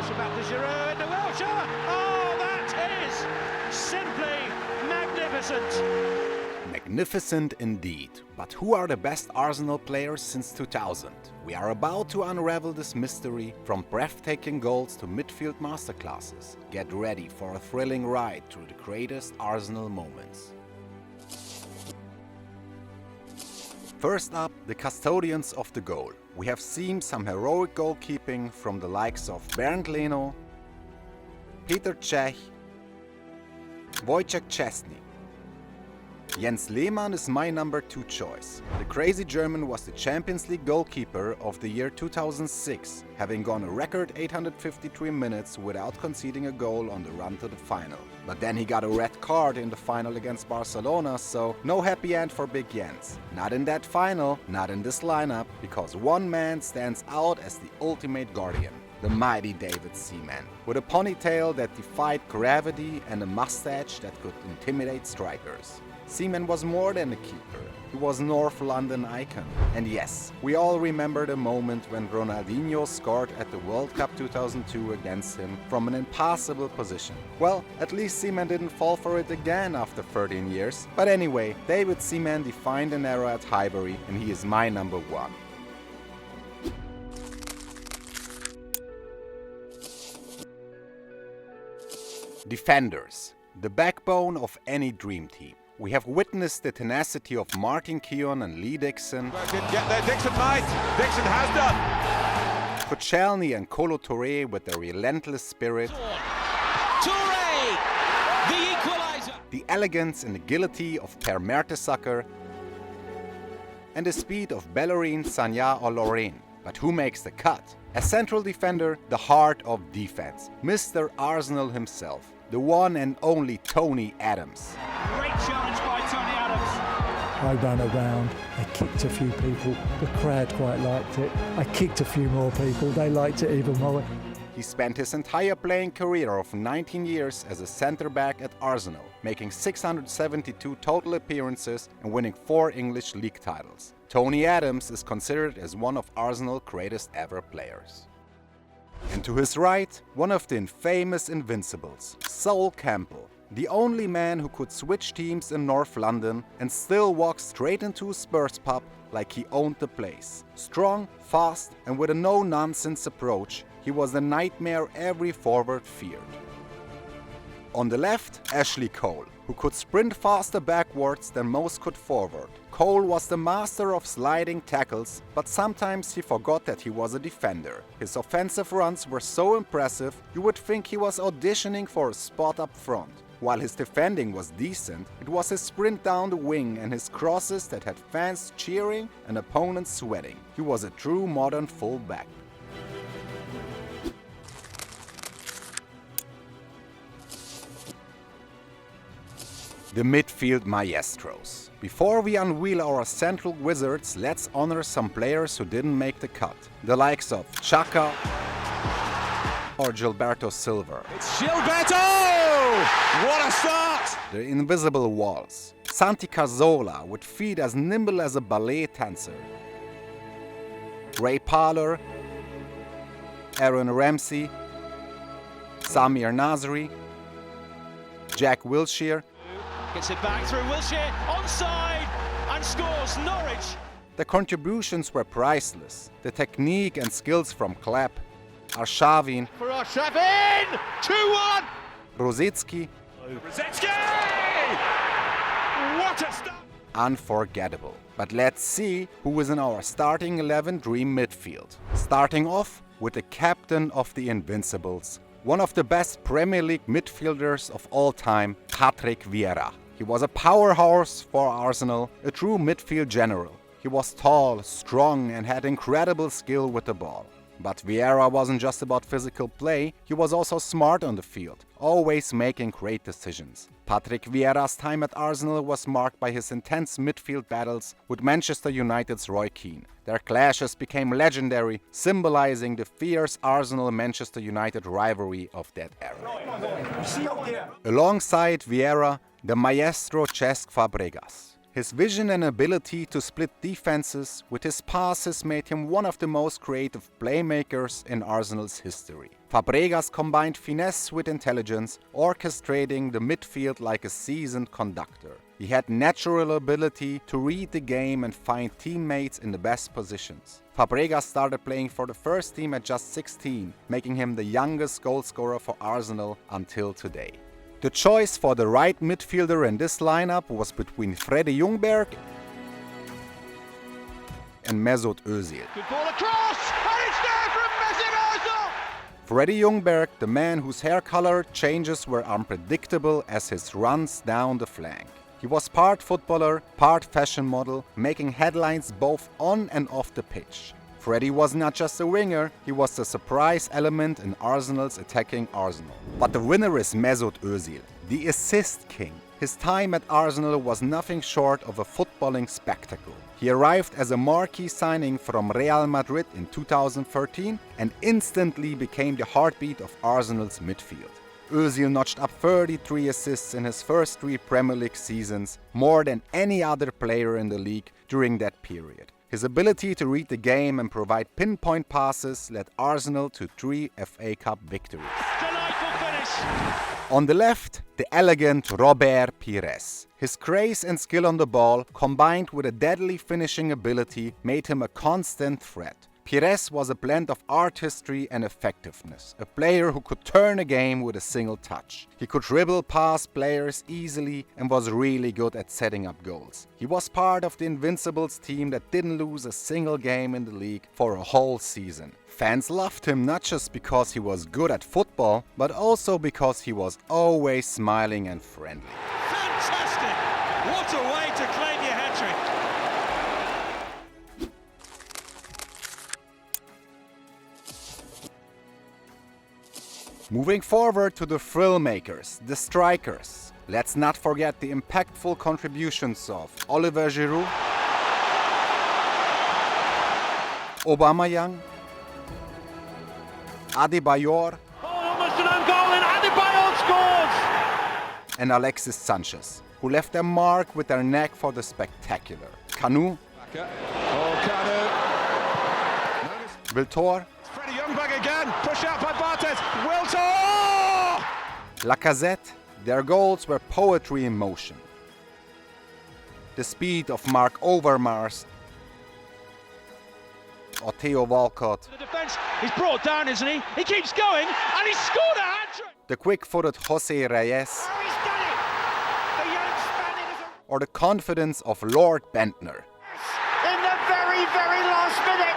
Back to Giroud in the Wilshire. Oh, that is simply magnificent. Magnificent indeed. But who are the best Arsenal players since 2000? We are about to unravel this mystery, from breathtaking goals to midfield masterclasses. Get ready for a thrilling ride through the greatest Arsenal moments. First up, the custodians of the goal. We have seen some heroic goalkeeping from the likes of Bernd Leno, Petr Cech, Wojciech Szczesny. Jens Lehmann is my number 2 choice. The crazy German was the Champions League goalkeeper of the year 2006, having gone a record 853 minutes without conceding a goal on the run to the final. But then he got a red card in the final against Barcelona, so no happy end for Big Jens. Not in that final, not in this lineup, because one man stands out as the ultimate guardian. The mighty David Seaman, with a ponytail that defied gravity and a mustache that could intimidate strikers. Seaman was more than a keeper, he was a North London icon. And yes, we all remember the moment when Ronaldinho scored at the World Cup 2002 against him from an impossible position. Well, at least Seaman didn't fall for it again after 13 years. But anyway, David Seaman defined an era at Highbury, and he is my number 1. Defenders, the backbone of any dream team. We have witnessed the tenacity of Martin Keown and Lee Dixon. Didn't get there, Dixon might. Dixon has done. Koscielny and Kolo Touré with their relentless spirit. Touré, the equalizer. The elegance and agility of Per Mertesacker. And the speed of Bellerin, Sagna or Lorraine. But who makes the cut? As central defender, the heart of defense. Mr. Arsenal himself. The one and only Tony Adams. Great challenge by Tony Adams. I ran around, I kicked a few people, the crowd quite liked it. I kicked a few more people, they liked it even more. He spent his entire playing career of 19 years as a centre-back at Arsenal, making 672 total appearances and winning 4 English league titles. Tony Adams is considered as one of Arsenal's greatest ever players. And to his right, one of the infamous Invincibles, Sol Campbell, the only man who could switch teams in North London and still walk straight into a Spurs pub like he owned the place. Strong, fast and with a no-nonsense approach, he was the nightmare every forward feared. On the left, Ashley Cole, who could sprint faster backwards than most could forward. Cole was the master of sliding tackles, but sometimes he forgot that he was a defender. His offensive runs were so impressive, you would think he was auditioning for a spot up front. While his defending was decent, it was his sprint down the wing and his crosses that had fans cheering and opponents sweating. He was a true modern full-back. The midfield maestros. Before we unveil our central wizards, let's honor some players who didn't make the cut. The likes of Xhaka or Gilberto Silva. It's Gilberto! What a start! The invisible walls. Santi Cazorla with feet as nimble as a ballet dancer. Ray Parlour, Aaron Ramsey, Samir Nasri, Jack Wilshere. Gets it back through Wilshere, onside, and scores Norwich. The contributions were priceless. The technique and skills from Klepp, Arshavin, For Arshavin! 2-1! Rosicki, Rosicki! What a start! unforgettable. But let's see who is in our starting 11 dream midfield. Starting off with the captain of the Invincibles, one of the best Premier League midfielders of all time, Patrick Vieira. He was a powerhouse for Arsenal, a true midfield general. He was tall, strong and had incredible skill with the ball. But Vieira wasn't just about physical play, he was also smart on the field, always making great decisions. Patrick Vieira's time at Arsenal was marked by his intense midfield battles with Manchester United's Roy Keane. Their clashes became legendary, symbolizing the fierce Arsenal-Manchester United rivalry of that era. Alongside Vieira, the maestro Cesc Fabregas. His vision and ability to split defenses with his passes made him one of the most creative playmakers in Arsenal's history. Fabregas combined finesse with intelligence, orchestrating the midfield like a seasoned conductor. He had natural ability to read the game and find teammates in the best positions. Fabregas started playing for the first team at just 16, making him the youngest goalscorer for Arsenal until today. The choice for the right midfielder in this lineup was between Ljungberg and Mesut Özil. Good ball across, and it's there from Mesut Özil! Ljungberg, the man whose hair color changes were unpredictable as his runs down the flank. He was part footballer, part fashion model, making headlines both on and off the pitch. Freddy was not just a winger, he was the surprise element in Arsenal's attacking arsenal. But the winner is Mesut Özil, the assist king. His time at Arsenal was nothing short of a footballing spectacle. He arrived as a marquee signing from Real Madrid in 2013 and instantly became the heartbeat of Arsenal's midfield. Özil notched up 33 assists in his first 3 Premier League seasons, more than any other player in the league during that period. His ability to read the game and provide pinpoint passes led Arsenal to 3 FA Cup victories. Delightful finish! On the left, the elegant Robert Pires. His grace and skill on the ball, combined with a deadly finishing ability, made him a constant threat. Pires was a blend of artistry and effectiveness, a player who could turn a game with a single touch. He could dribble past players easily and was really good at setting up goals. He was part of the Invincibles team that didn't lose a single game in the league for a whole season. Fans loved him not just because he was good at football, but also because he was always smiling and friendly. Fantastic! What a way to claim your hat-trick! Moving forward to the thrill makers, the strikers. Let's not forget the impactful contributions of Oliver Giroud, Aubameyang, Adebayor, Almost an own goal and Adebayor scores! and Alexis Sanchez, who left their mark with their knack for the spectacular. Kanu, Wiltor, Freddie Ljungberg again, push out by Bartes, Wiltor! Lacazette, their goals were poetry in motion. The speed of Mark Overmars or Theo Walcott, The defence is brought down, isn't he? He keeps going, and he's scored a hat-trick! the quick-footed Jose Reyes, Oh, he's done it! The young Spaniard is or the confidence of Lord Bentner. in the very, very last minute!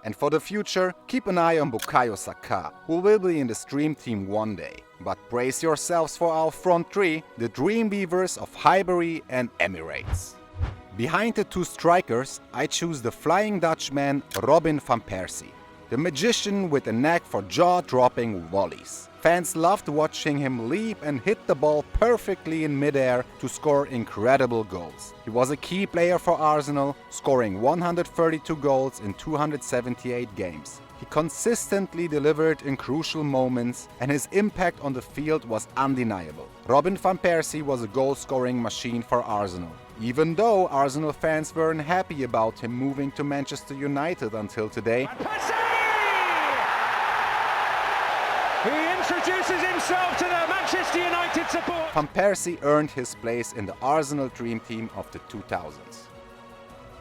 And for the future, keep an eye on Bukayo Saka, who will be in the Stream Team one day. But brace yourselves for our front three, the Dreamweavers of Highbury and Emirates. Behind the 2 strikers, I choose the Flying Dutchman Robin van Persie, the magician with a knack for jaw-dropping volleys. Fans loved watching him leap and hit the ball perfectly in midair to score incredible goals. He was a key player for Arsenal, scoring 132 goals in 278 games. He consistently delivered in crucial moments, and his impact on the field was undeniable. Robin van Persie was a goal-scoring machine for Arsenal, even though Arsenal fans weren't happy about him moving to Manchester United until today. He introduces himself to the Manchester United support. Van Persie earned his place in the Arsenal Dream Team of the 2000s.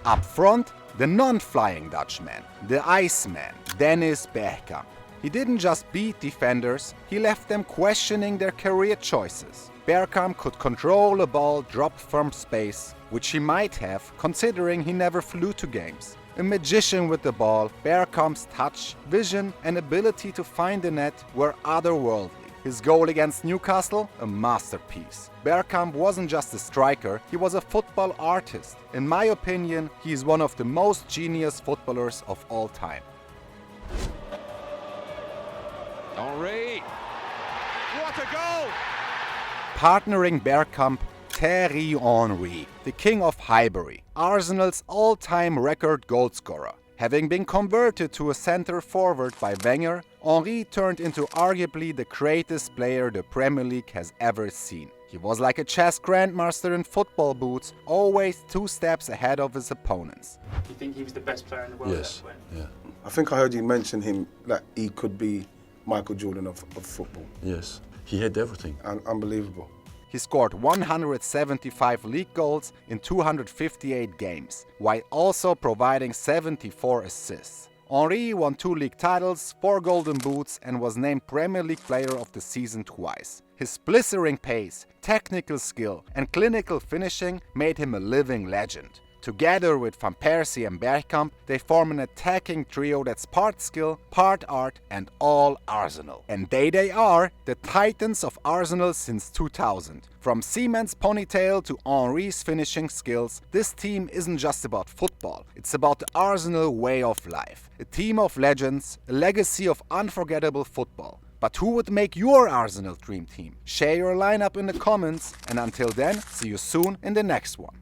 Up front, the non-Flying Dutchman, the Iceman, Dennis Bergkamp. He didn't just beat defenders, he left them questioning their career choices. Bergkamp could control a ball dropped from space, which he might have, considering he never flew to games. A magician with the ball, Bergkamp's touch, vision and ability to find the net were otherworldly. His goal against Newcastle, a masterpiece. Bergkamp wasn't just a striker, he was a football artist. In my opinion, he is one of the most genius footballers of all time. Henry! What a goal! Partnering Bergkamp, Thierry Henry, the king of Highbury, Arsenal's all-time record goalscorer. Having been converted to a centre forward by Wenger, Henry turned into arguably the greatest player the Premier League has ever seen. He He was like a chess grandmaster in football boots, always 2 steps ahead of his opponents. Do you think he was the best player in the world Yes, at that point? yeah, I think I heard you mention him, that he could be Michael Jordan of football. yes. He had everything. Unbelievable. He scored 175 league goals in 258 games, while also providing 74 assists. Henry won 2 league titles, 4 golden boots, and was named Premier League Player of the Season twice. His blistering pace, technical skill, and clinical finishing made him a living legend. Together with Van Persie and Bergkamp, they form an attacking trio that's part skill, part art, and all Arsenal. And they are the titans of Arsenal since 2000. From Seaman's ponytail to Henry's finishing skills, this team isn't just about football, it's about the Arsenal way of life. A team of legends, a legacy of unforgettable football. But who would make your Arsenal dream team? Share your lineup in the comments, and until then, see you soon in the next one.